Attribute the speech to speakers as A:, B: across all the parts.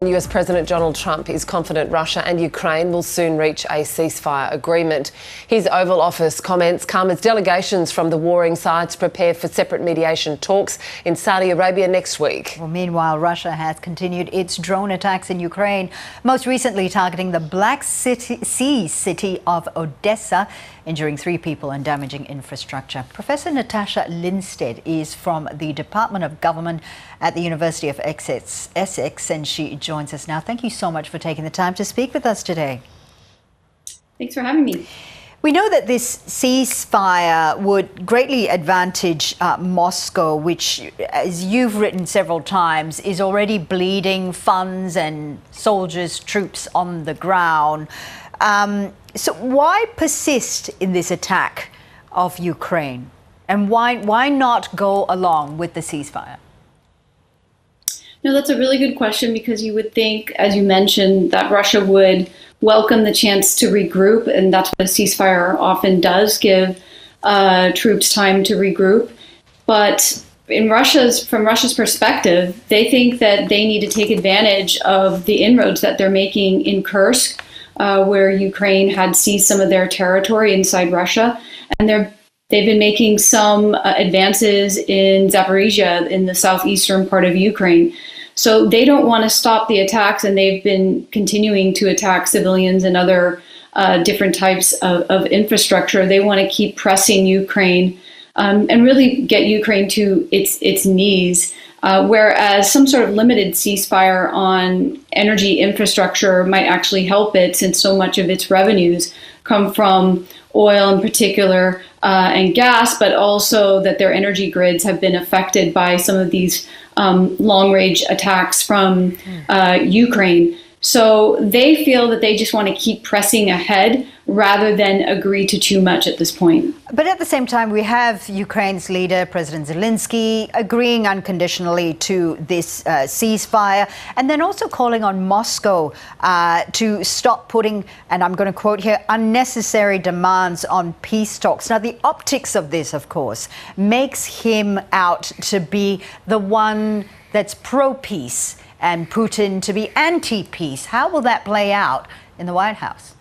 A: US President Donald Trump is confident Russia and Ukraine will soon reach a ceasefire agreement. His Oval Office comments come as delegations from the warring sides prepare for separate mediation talks in Saudi Arabia next week.
B: Well, meanwhile, Russia has continued its drone attacks in Ukraine, most recently targeting the Black Sea city of Odessa, injuring 3 people and damaging infrastructure. Professor Natasha Lindsted is from the Department of Government at the University of Essex, and she joins us now. Thank you so much for taking the time to speak with us today.
C: Thanks for having me.
B: We know that this ceasefire would greatly advantage Moscow, which, as you've written several times, is already bleeding funds and soldiers, troops on the ground. So why persist in this attack of Ukraine? And why not go along with the ceasefire?
C: No, that's a really good question, because you would think, as you mentioned, that Russia would welcome the chance to regroup, and that's what a ceasefire often does, give troops time to regroup. But from Russia's perspective, they think that they need to take advantage of the inroads that they're making in Kursk, where Ukraine had seized some of their territory inside Russia, and they've been making some advances in Zaporizhia, in the southeastern part of Ukraine. So they don't want to stop the attacks, and they've been continuing to attack civilians and other different types of infrastructure. They want to keep pressing Ukraine and really get Ukraine to its knees, whereas some sort of limited ceasefire on energy infrastructure might actually help it, since so much of its revenues come from oil in particular and gas, but also that their energy grids have been affected by some of these long-range attacks from Ukraine. So they feel that they just want to keep pressing ahead rather than agree to too much at this point.
B: But at the same time, we have Ukraine's leader, President Zelensky, agreeing unconditionally to this ceasefire, and then also calling on Moscow to stop putting, and I'm going to quote here, unnecessary demands on peace talks. Now, the optics of this, of course, makes him out to be the one that's pro-peace and Putin to be anti-peace. How will that play out in the White House?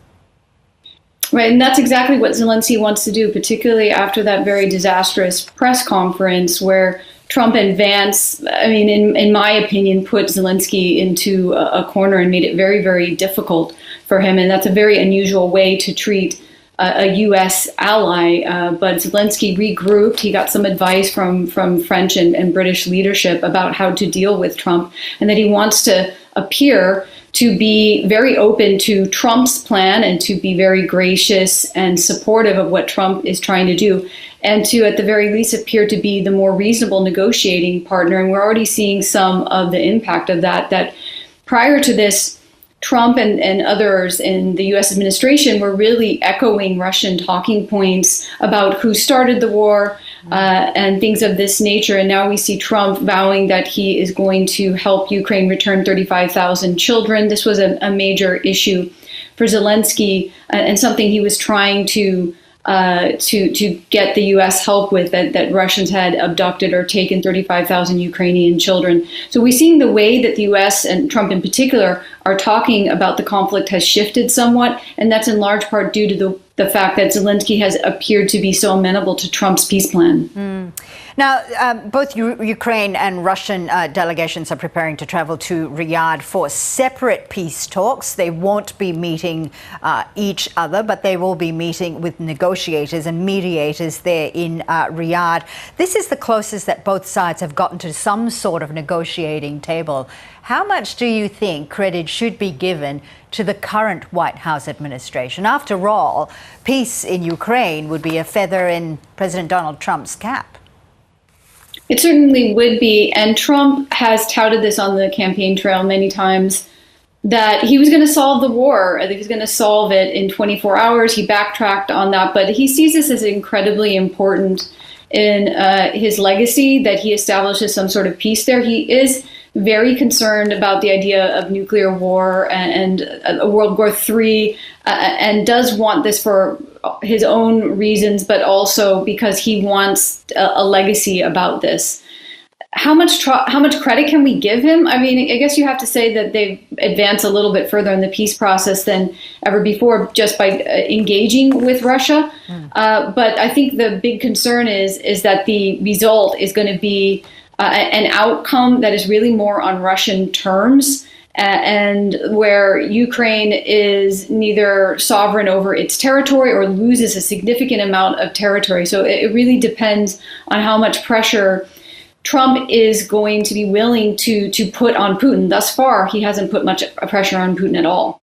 C: Right, and that's exactly what Zelensky wants to do, particularly after that very disastrous press conference where Trump and Vance, in my opinion, put Zelensky into a corner and made it very, very difficult for him. And that's a very unusual way to treat a U.S. ally. But Zelensky regrouped. He got some advice from French and British leadership about how to deal with Trump, and that he wants to appear to be very open to Trump's plan and to be very gracious and supportive of what Trump is trying to do, and to, at the very least, appear to be the more reasonable negotiating partner. And we're already seeing some of the impact of that prior to this, Trump and others in the U.S. administration were really echoing Russian talking points about who started the war and things of this nature. And now we see Trump vowing that he is going to help Ukraine return 35,000 children. This was a major issue for Zelensky and something he was trying to get the U.S. help with, that Russians had abducted or taken 35,000 Ukrainian children. So we're seeing the way that the U.S. and Trump in particular are talking about the conflict has shifted somewhat, and that's in large part due to the fact that Zelensky has appeared to be so amenable to Trump's peace plan.
B: Now, both Ukraine and Russian delegations are preparing to travel to Riyadh for separate peace talks. They won't be meeting each other, but they will be meeting with negotiators and mediators there in Riyadh. This is the closest that both sides have gotten to some sort of negotiating table. How much do you think credit should be given to the current White House administration? After all, peace in Ukraine would be a feather in President Donald Trump's cap.
C: It certainly would be. And Trump has touted this on the campaign trail many times, that he was going to solve the war, that he was going to solve it in 24 hours. He backtracked on that, but he sees this as incredibly important in his legacy, that he establishes some sort of peace there. He is very concerned about the idea of nuclear war and World War III, and does want this for his own reasons, but also because he wants a legacy about this. how much credit can we give him? I mean, I guess you have to say that they've advanced a little bit further in the peace process than ever before just by engaging with Russia. But I think the big concern is that the result is going to be an outcome that is really more on Russian terms, and where Ukraine is neither sovereign over its territory or loses a significant amount of territory. So it really depends on how much pressure Trump is going to be willing to put on Putin. Thus far, he hasn't put much pressure on Putin at all.